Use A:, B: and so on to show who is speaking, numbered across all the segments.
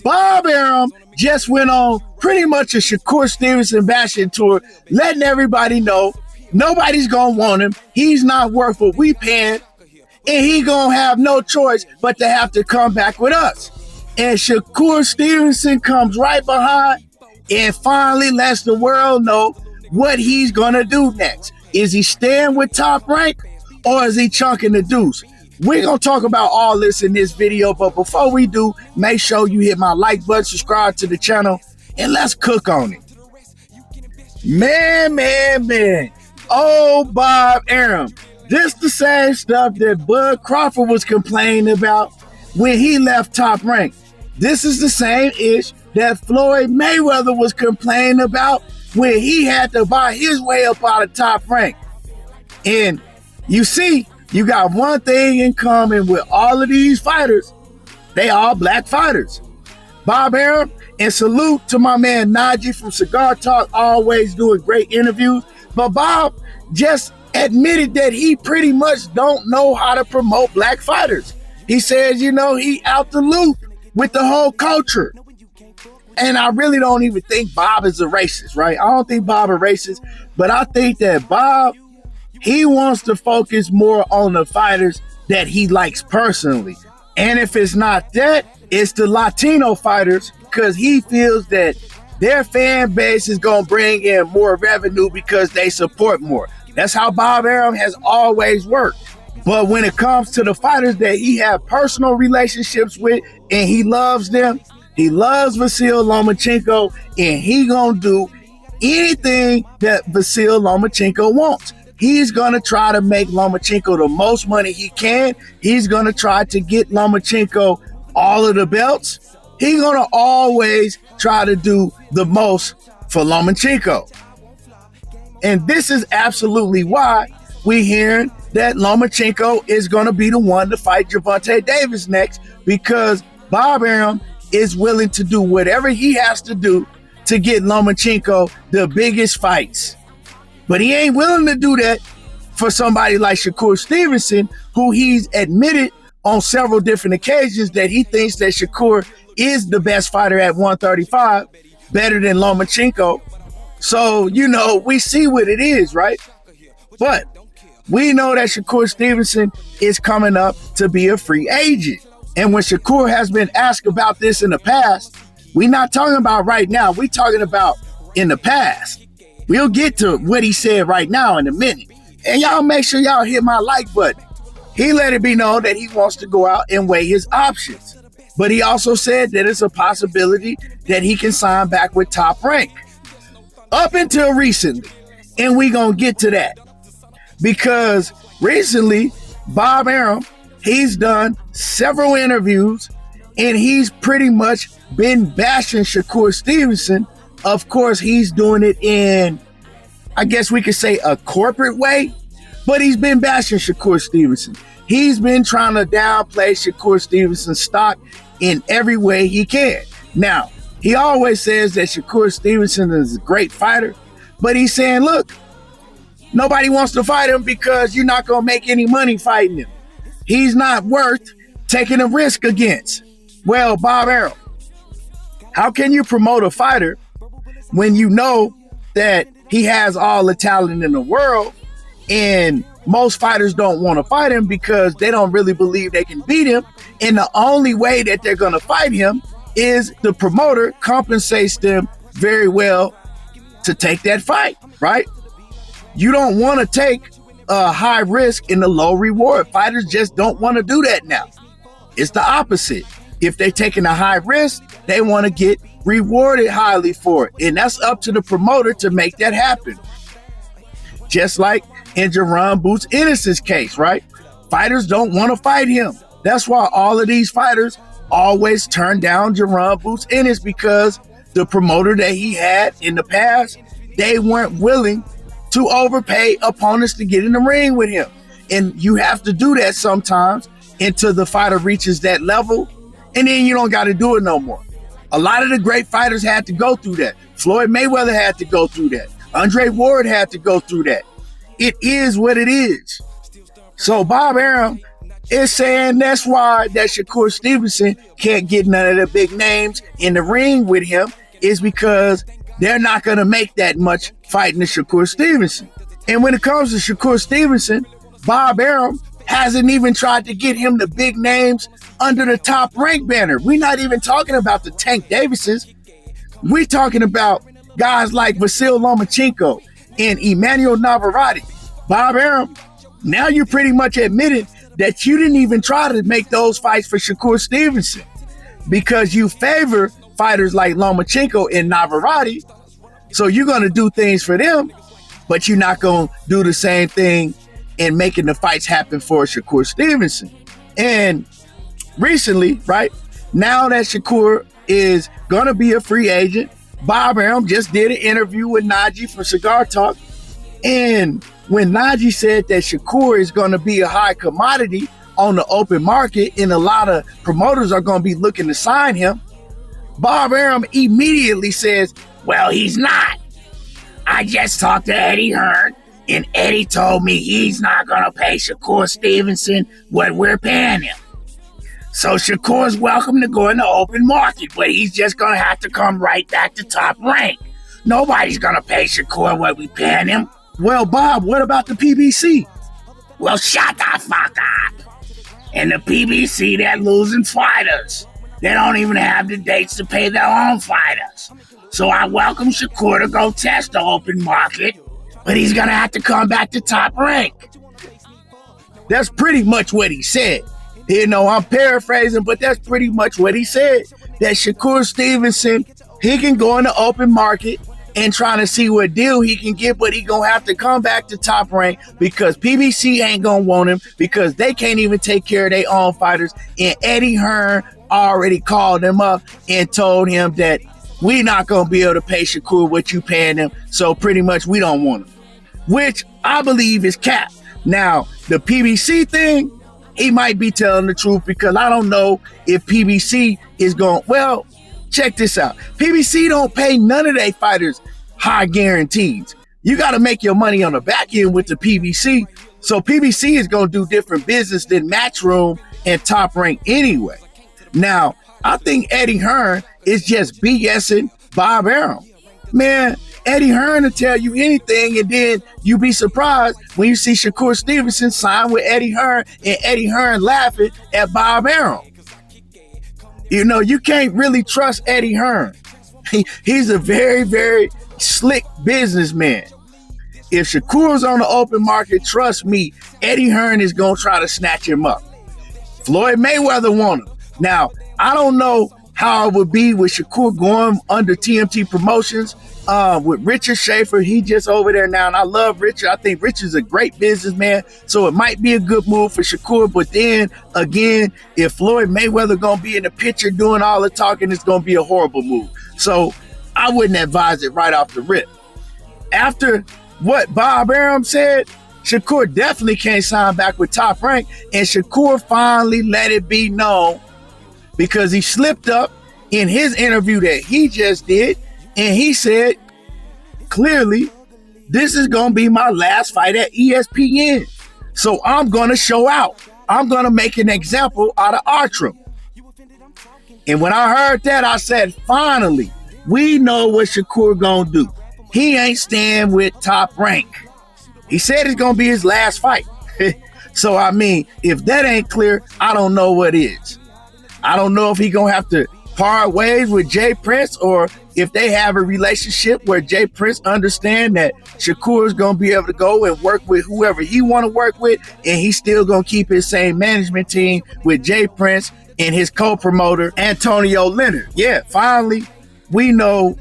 A: Bob Arum just went on pretty much a Shakur Stevenson bashing tour, letting everybody know nobody's gonna want him. He's not worth what we paying, and he gonna have no choice but to have to come back with us. And Shakur Stevenson comes right behind and finally lets the world know what he's gonna do next. Is he staying with Top Rank or is he chunking the deuce? We're going to talk about all this in this video, but before we do, make sure you hit my like button, subscribe to the channel, and let's cook on it. Man. Oh, Bob Arum. This the same stuff that Bud Crawford was complaining about when he left Top Rank. This is the same ish that Floyd Mayweather was complaining about when he had to buy his way up out of Top Rank. And you see, you got one thing in common with all of these fighters. They all black fighters. Bob Arum, and salute to my man Najee from Cigar Talk, always doing great interviews. But Bob just admitted that he pretty much don't know how to promote black fighters. He says, he out the loop with the whole culture. And I really don't even think Bob is a racist, right? I don't think Bob is racist, but I think that Bob, he wants to focus more on the fighters that he likes personally. And if it's not that, it's the Latino fighters, because he feels that their fan base is going to bring in more revenue because they support more. That's how Bob Arum has always worked. But when it comes to the fighters that he have personal relationships with and he loves them, he loves Vasyl Lomachenko, and he going to do anything that Vasyl Lomachenko wants. He's going to try to make Lomachenko the most money he can. He's going to try to get Lomachenko all of the belts. He's going to always try to do the most for Lomachenko. And this is absolutely why we're hearing that Lomachenko is going to be the one to fight Gervonta Davis next, because Bob Arum is willing to do whatever he has to do to get Lomachenko the biggest fights. But he ain't willing to do that for somebody like Shakur Stevenson, who he's admitted on several different occasions that he thinks that Shakur is the best fighter at 135, better than Lomachenko. So, we see what it is, right? But we know that Shakur Stevenson is coming up to be a free agent. And when Shakur has been asked about this in the past, we're not talking about right now. We're talking about in the past. We'll get to what he said right now in a minute. And y'all make sure y'all hit my like button. He let it be known that he wants to go out and weigh his options. But he also said that it's a possibility that he can sign back with Top Rank. Up until recently. And we gonna get to that. Because recently, Bob Arum, he's done several interviews and he's pretty much been bashing Shakur Stevenson. Of course, he's doing it in, I guess we could say, a corporate way, but he's been bashing Shakur Stevenson. He's been trying to downplay Shakur Stevenson's stock in every way he can. Now, he always says that Shakur Stevenson is a great fighter, but he's saying, look, nobody wants to fight him because you're not going to make any money fighting him. He's not worth taking a risk against. Well, Bob Arum, how can you promote a fighter when you know that he has all the talent in the world and most fighters don't want to fight him because they don't really believe they can beat him, and the only way that they're going to fight him is the promoter compensates them very well to take that fight, right? You don't want to take a high risk in the low reward. Fighters just don't want to do that now. It's the opposite. If they're taking a high risk, they want to get rewarded highly for it. And that's up to the promoter to make that happen. Just like in Jaron Boots Ennis's case, right? Fighters don't want to fight him. That's why all of these fighters always turn down Jaron Boots Ennis, because the promoter that he had in the past, they weren't willing to overpay opponents to get in the ring with him. And you have to do that sometimes until the fighter reaches that level, and then you don't got to do it no more. A lot of the great fighters had to go through that. Floyd Mayweather had to go through that. Andre Ward had to go through that. It is what it is. So Bob Arum, is saying that's why that Shakur Stevenson can't get none of the big names in the ring with him, is because they're not going to make that much fighting the Shakur Stevenson. And when it comes to Shakur Stevenson, Bob Arum hasn't even tried to get him the big names under the Top Rank banner. We're not even talking about the Tank Davises. We're talking about guys like Vasyl Lomachenko and Emmanuel Navarrete. Bob Arum, now you pretty much admitted that you didn't even try to make those fights for Shakur Stevenson because you favor fighters like Lomachenko and Navarrete. So you're going to do things for them, but you're not going to do the same thing in making the fights happen for Shakur Stevenson. And recently, right, now that Shakur is going to be a free agent, Bob Arum just did an interview with Najee from Cigar Talk. And when Najee said that Shakur is going to be a high commodity on the open market and a lot of promoters are going to be looking to sign him, Bob Arum immediately says, well, he's not. I just talked to Eddie Hearn, and Eddie told me he's not going to pay Shakur Stevenson what we're paying him. So Shakur's welcome to go in the open market, but he's just going to have to come right back to Top Rank. Nobody's going to pay Shakur what we paying him. Well, Bob, what about the PBC? Well, shut the fuck up. And the PBC, they're losing fighters. They don't even have the dates to pay their own fighters. So I welcome Shakur to go test the open market, but he's going to have to come back to Top Rank. That's pretty much what he said. You know, I'm paraphrasing, but that's pretty much what he said. That Shakur Stevenson, he can go in the open market and trying to see what deal he can get, but he gonna have to come back to Top Rank because PBC ain't gonna want him because they can't even take care of their own fighters. And Eddie Hearn already called him up and told him that we're not gonna be able to pay Shakur what you paying him, so pretty much we don't want him, which I believe is cap. Now, the PBC thing, he might be telling the truth because I don't know if PBC is going, well, check this out. PBC don't pay none of their fighters high guarantees. You got to make your money on the back end with the PBC. So PBC is going to do different business than Matchroom and Top Rank anyway. Now, I think Eddie Hearn is just BSing Bob Arum. Man, Eddie Hearn will tell you anything, and then you be surprised when you see Shakur Stevenson sign with Eddie Hearn and Eddie Hearn laughing at Bob Arum. You know, you can't really trust Eddie Hearn. He's a very, very slick businessman. If Shakur's on the open market, trust me, Eddie Hearn is going to try to snatch him up. Floyd Mayweather want him. Now, I don't know how it would be with Shakur going under TMT Promotions with Richard Schaefer. He just over there now, and I love Richard. I think Richard's a great businessman, so it might be a good move for Shakur. But then, again, if Floyd Mayweather going to be in the picture doing all the talking, it's going to be a horrible move. So I wouldn't advise it right off the rip. After what Bob Arum said, Shakur definitely can't sign back with Top Rank, and Shakur finally let it be known because he slipped up in his interview that he just did, and he said, clearly, this is going to be my last fight at ESPN. So I'm going to show out. I'm going to make an example out of Artrum. And when I heard that, I said, finally, we know what Shakur going to do. He ain't staying with Top Rank. He said it's going to be his last fight. So, I mean, if that ain't clear, I don't know what is. I don't know if he going to have to part ways with Jay Prince, or if they have a relationship where Jay Prince understand that Shakur is going to be able to go and work with whoever he want to work with, and he's still going to keep his same management team with Jay Prince and his co-promoter, Antonio Leonard. Yeah, finally, we know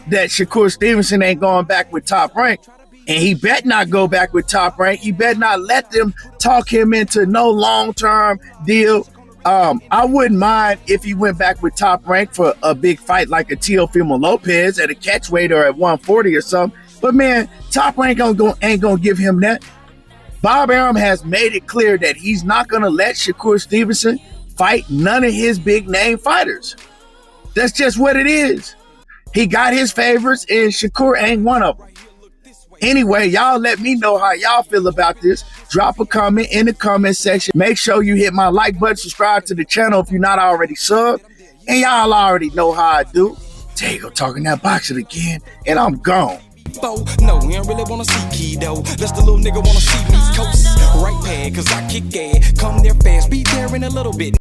A: that Shakur Stevenson ain't going back with Top Rank, and he better not go back with Top Rank. He better not let them talk him into no long-term deal. I wouldn't mind if he went back with Top Rank for a big fight like a Teofimo Lopez at a catchweight or at 140 or something. But man, Top Rank ain't gonna give him that. Bob Arum has made it clear that he's not gonna let Shakur Stevenson fight none of his big name fighters. That's just what it is. He got his favorites, and Shakur ain't one of them. Anyway, y'all let me know how y'all feel about this. Drop a comment in the comment section. Make sure you hit my like button, subscribe to the channel if you're not already subbed. And y'all already know how I do. There you go, talking that boxing again, and I'm gone.
B: No, we don't really wanna see key though. Let's the little nigga wanna see me coast. Right pad, cause I kick ass. Come there fast, be there in a little bit.